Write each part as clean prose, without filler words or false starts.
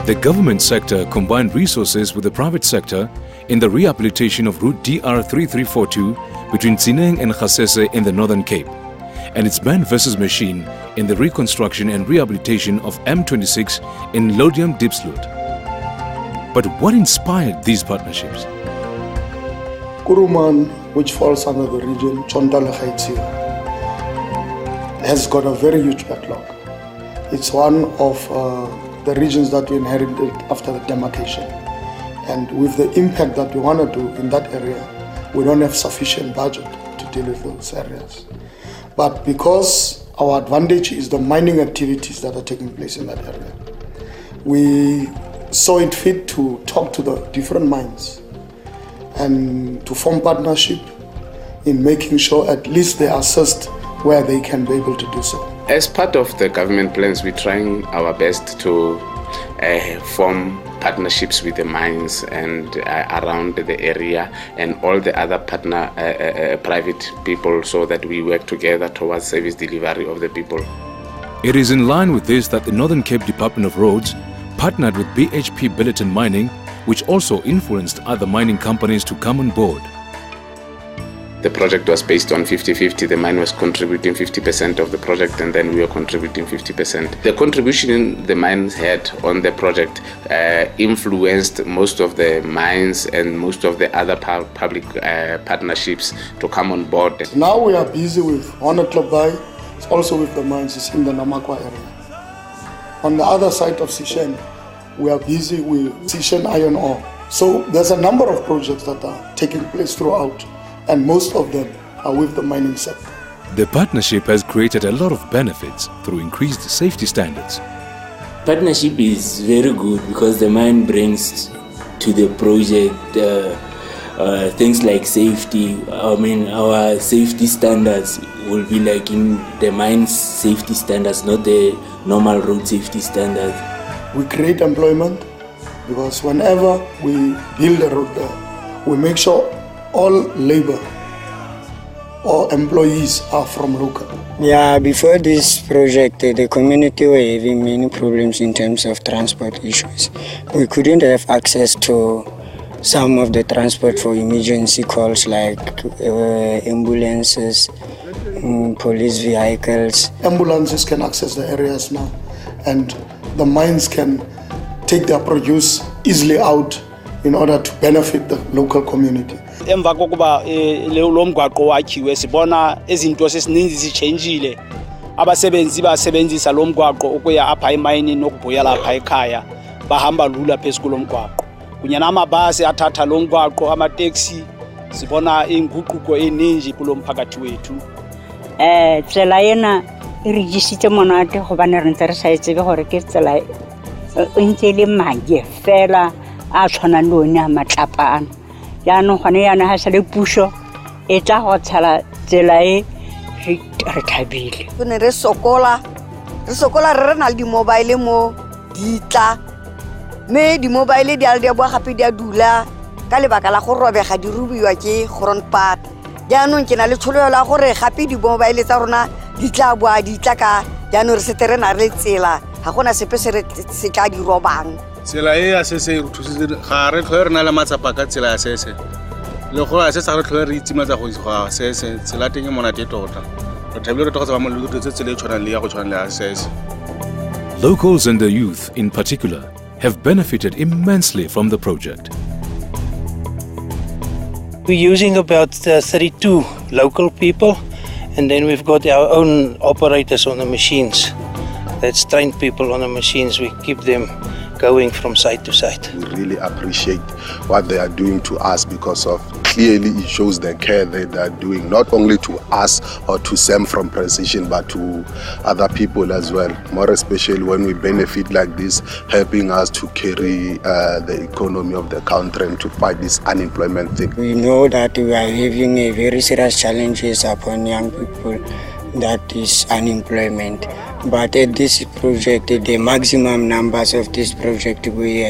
The government sector combined resources with the private sector in the rehabilitation of Route DR3342 between Tsineng and Gasese in the Northern Cape, and its man versus machine in the reconstruction and rehabilitation of M26 in Lodium Diepsloot. But what inspired these partnerships? Kuruman, which falls under the region Chontala-Gaitsia, has got a very huge backlog. It's one of the regions that we inherited after the demarcation. And with the impact that we want to do in that area, we don't have sufficient budget to deal with those areas. But because our advantage is the mining activities that are taking place in that area, we saw it fit to talk to the different mines and to form partnership in making sure at least they assist where they can be able to do so. As part of the government plans, we're trying our best to form partnerships with the mines and around the area and all the other partner private people, so that we work together towards service delivery of the people. It is in line with this that the Northern Cape Department of Roads partnered with BHP Billiton Mining, which also influenced other mining companies to come on board. The project was based on 50-50. The mine was contributing 50% of the project, and then we were contributing 50%. The contribution the mines had on the project influenced most of the mines and most of the other public partnerships to come on board. Now we are busy with Honetlobai, it's also with the mines, it's in the Namakwa area. On the other side of Sishen, we are busy with Sishen iron ore. So there's a number of projects that are taking place throughout, and most of them are with the mining sector. The partnership has created a lot of benefits through increased safety standards. Partnership is very good because the mine brings to the project things like safety. Our safety standards will be like in the mine's safety standards, not the normal road safety standards. We create employment because whenever we build a road there, we make sure all labor or employees are from local. Yeah, before this project, the community were having many problems in terms of transport issues. We couldn't have access to some of the transport for emergency calls like ambulances, police vehicles. Ambulances can access the areas now, and the mines can take their produce easily out in order to benefit the local community. Emva kokuba lo mgwaqo wakhiwe sibona izinto sesininzi zichangeile. Abasebenzi basebenzisa lo mgwaqo ukuya apha emayini nokubuya lapha ekhaya bahamba lula phezu kulo mgwaqo. Kunye namabhasi athatha lo mgwaqo, amateksi, sibona inguquko eningi kulo mphakathi wethu. Tsela ena e re gisitse monate gobane re ntse re sa itsebe gore ke tsela e ntse le mage fela a tshwana le one a matlapana. Yaanong gone yana ha sale puso e tla go tshela tsela e re thabile. Ne re sokola re na le di-mobile mo ditla mme di-mobile di a boa gape di a dula ka lebaka la go robega di rubiwa ke front part. Jaanong ke na le tsholelo la gore gape di-mobile tsa rona di tla boa di tla ka jaanong re sete re na le tsela ga gona sepe se tla di robang. Tsela e ya sese re thusitse ga re tlhoe re na le matsapa ka tsela ya sese le go a sese re tlhoe re itsimatsa go ga sese tsela teng e monate tota re thabile re tloga tsa mo le tse tsela e tshwanang le ya go tshwana le ya sese. Locals and the youth in particular have benefited immensely from the project. We're using about 32 local people, and then we've got our own operators on the machines. That's trained people on the machines. We keep them going from site to site. We really appreciate what they are doing to us because of clearly it shows the care that they are doing not only to us or to Sam from Precision but to other people as well, more especially when we benefit like this, helping us to carry the economy of the country and to fight this unemployment thing. We know that we are having a very serious challenges upon young people, that is unemployment. But at this project, the maximum numbers of this project, we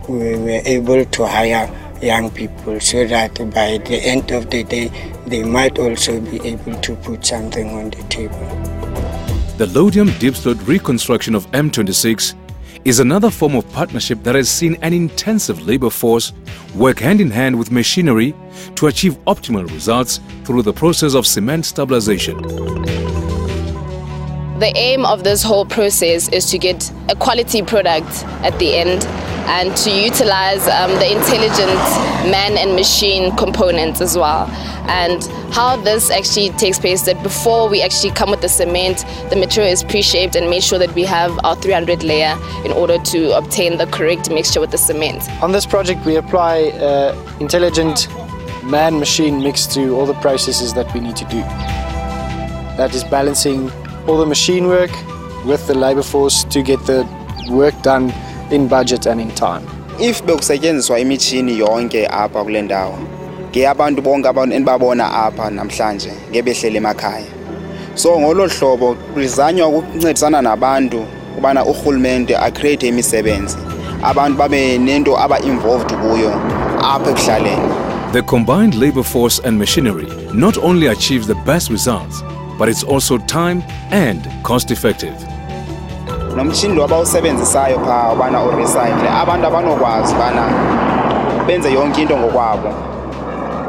were able to hire young people so that by the end of the day, they might also be able to put something on the table. The Lodium Diepsloot reconstruction of M26 is another form of partnership that has seen an intensive labor force work hand in hand with machinery to achieve optimal results through the process of cement stabilization. The aim of this whole process is to get a quality product at the end and to utilize the intelligent man and machine components as well. And how this actually takes place, that before we actually come with the cement, the material is pre-shaped and made sure that we have our 300 layer in order to obtain the correct mixture with the cement. On this project we apply intelligent man-machine mix to all the processes that we need to do. That is balancing all the machine work with the labor force to get the work done in budget and in time. If bekusetshenziswa imishini yonke apha kule ndawo, abantu bonke abantu enibabona apha namhlanje ngebehlele emakhaya. So ngolo hlobo kuzanywa ukuncedisana nabantu kubana urhulumente acreate imisebenzi. Abantu babe nento aba involved kuyo apha ekuhlaleni. The combined labor force and machinery not only achieves the best results, but it's also time and cost effective. Nomshini lo abawusebenzisayo pha bana urecycle abantu abanokwazi bana benze yonke into ngokwabo.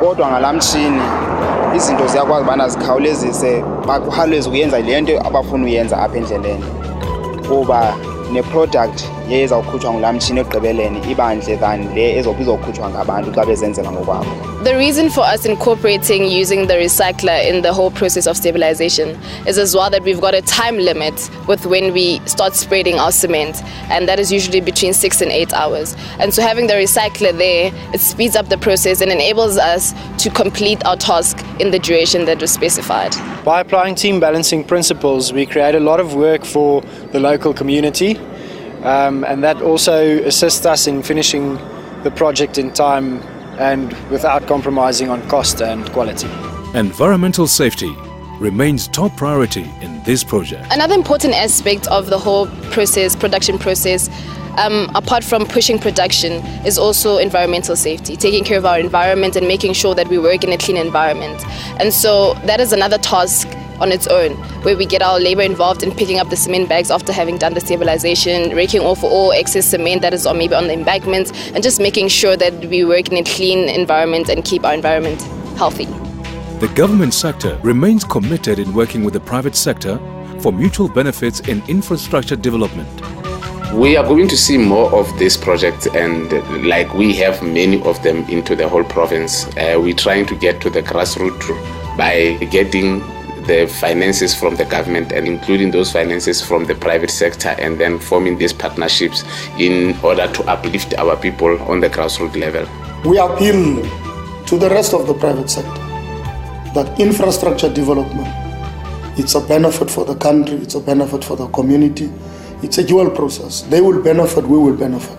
Kodwa ngalamshini izinto ziyakwazi bana zikhawulezise bakuhaleze ukuyenza lento abafuna uyenza apha endleleni. Kuba ne-product yezawukhutshwa ngulamshini egqibeleni ibandle than le ezokhutshwa ngabantu xa bezenzela ngokwabo. The reason for us incorporating using the recycler in the whole process of stabilization is as well that we've got a time limit with when we start spreading our cement, and that is usually between 6 and 8 hours. And so having the recycler there, it speeds up the process and enables us to complete our task in the duration that was specified. By applying team balancing principles, we create a lot of work for the local community, and that also assists us in finishing the project in time and without compromising on cost and quality. Environmental safety remains top priority in this project. Another important aspect of the whole process, production process, apart from pushing production, is also environmental safety, taking care of our environment and making sure that we work in a clean environment. And so that is another task on its own, where we get our labor involved in picking up the cement bags after having done the stabilization, raking off all excess cement that is maybe on the embankments, and just making sure that we work in a clean environment and keep our environment healthy. The government sector remains committed in working with the private sector for mutual benefits in infrastructure development. We are going to see more of this project, and like we have many of them into the whole province. We're trying to get to the grassroots by getting the finances from the government and including those finances from the private sector, and then forming these partnerships in order to uplift our people on the grassroots level. We appeal to the rest of the private sector that infrastructure development, it's a benefit for the country, it's a benefit for the community, it's a dual process. They will benefit, we will benefit.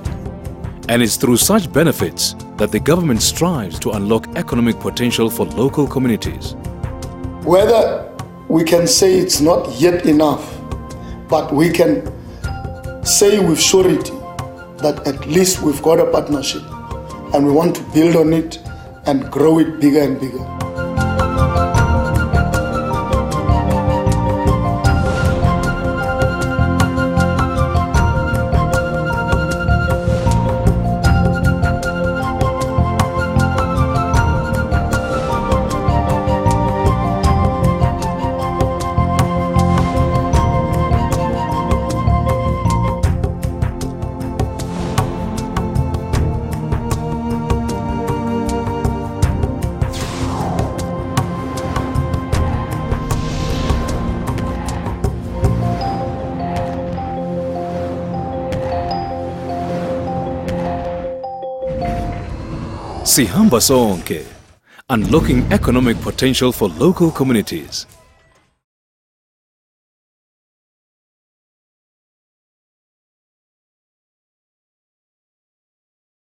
And it's through such benefits that the government strives to unlock economic potential for local communities. Whether we can say it's not yet enough, but we can say with surety that at least we've got a partnership and we want to build on it and grow it bigger and bigger. Sihamba Sonke, unlocking economic potential for local communities.